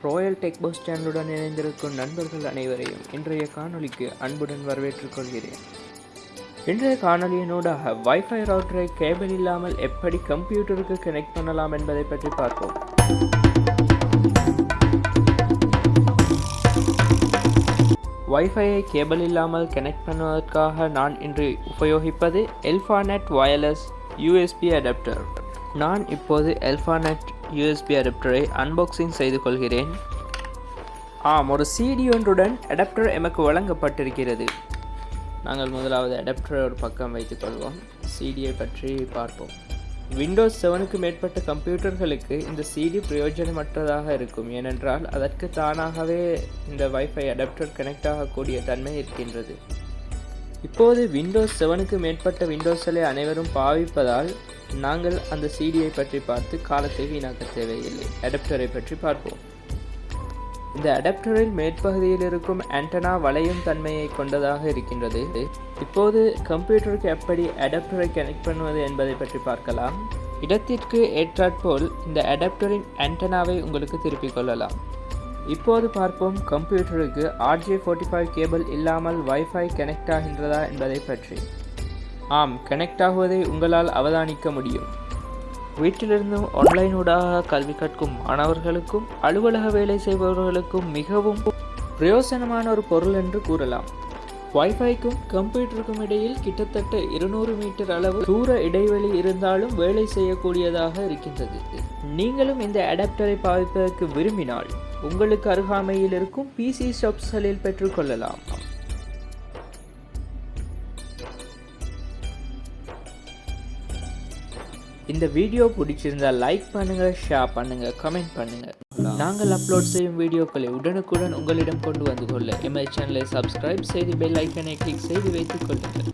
Royal tech bus ஸ்டாண்டுடன் இணைந்திருக்கும் நண்பர்கள் அனைவரையும் இன்றைய காணொலிக்கு அன்புடன் வரவேற்றுக் கொள்கிறேன். இன்றைய காணொலியினூடாக வைஃபை ரவுட்டரை கேபிள் இல்லாமல் எப்படி கம்ப்யூட்டருக்கு கனெக்ட் பண்ணலாம் என்பதை பற்றி பார்ப்போம். வைஃபையை கேபிள் இல்லாமல் கனெக்ட் பண்ணுவதற்காக நான் இன்று உபயோகிப்பது எல்ஃபாநெட் வயர்லெஸ் USB அடாப்டர். நான் இப்போது எல்ஃபாநெட் USB அடாப்டரை அன்பாக்சிங் செய்து கொள்கிறேன். ஒரு CD ஒன்றுடன் அடாப்டர் எமக்கு வழங்கப்பட்டிருக்கிறது. நாங்கள் முதலாவது அடாப்டரை ஒரு பக்கம் வைத்துக்கொள்வோம். CDயை பற்றி பார்ப்போம். விண்டோஸ் 7க்கு மேற்பட்ட கம்ப்யூட்டர்களுக்கு இந்த CD பிரயோஜனமற்றதாக இருக்கும். ஏனென்றால் அதற்கு தானாகவே இந்த வைஃபை அடாப்டர் கனெக்ட் ஆகக்கூடிய தன்மை இருக்கின்றது. இப்போது விண்டோஸ் 7க்கு மேற்பட்ட விண்டோஸ்களை அனைவரும் பாவிப்பதால் நாங்கள் அந்த CDயை பற்றி பார்த்து காலத்தை வீணாக்க தேவையில்லை. அடாப்டரை பற்றி பார்ப்போம். இந்த அடாப்டரில் மேற்பகுதியில் இருக்கும் ஆண்டனா வளையும் தன்மையை கொண்டதாக இருக்கின்றது. இப்போது கம்ப்யூட்டருக்கு எப்படி அடாப்டரை கனெக்ட் பண்ணுவது என்பதை பற்றி பார்க்கலாம். இடத்திற்கு ஏற்றாற்போல் இந்த அடாப்டரின் ஆண்டனாவை உங்களுக்கு திருப்பிக் கொள்ளலாம். இப்போது பார்ப்போம் கம்ப்யூட்டருக்கு RJ45 கேபிள் இல்லாமல் வைஃபை கனெக்ட் ஆகின்றதா என்பதை பற்றி. கனெக்ட் ஆகுவதை உங்களால் அவதானிக்க முடியும். வீட்டிலிருந்தும் ஆன்லைனூடாக கல்வி கற்கும் மாணவர்களுக்கும் அலுவலக வேலை செய்பவர்களுக்கும் மிகவும் பிரயோசனமான ஒரு பொருள் என்று கூறலாம். வைஃபைக்கும் கம்ப்யூட்டருக்கும் இடையில் கிட்டத்தட்ட 200 மீட்டர் அளவு தூர இடைவெளி இருந்தாலும் வேலை செய்யக்கூடியதாக இருக்கின்றது. நீங்களும் இந்த அடாப்டரை பாவிப்பதற்கு விரும்பினால் உங்களுக்கு அருகாமையில் இருக்கும் PC ஷாப்ஸ்களில் பெற்றுக்கொள்ளலாம். இந்த வீடியோ பிடிச்சிருந்தால் லைக் பண்ணுங்க, ஷேர் பண்ணுங்க, கமெண்ட் பண்ணுங்க. நாங்கள் அப்லோட் செய்யும் வீடியோக்களை உடனுக்குடன் உங்களிடம் கொண்டு வந்து கொள்ள எமது சேனலை சப்ஸ்கிரைப் செய்து பெல் ஐக்கனை கிளிக் செய்து வைத்துக் கொள்ளுங்கள்.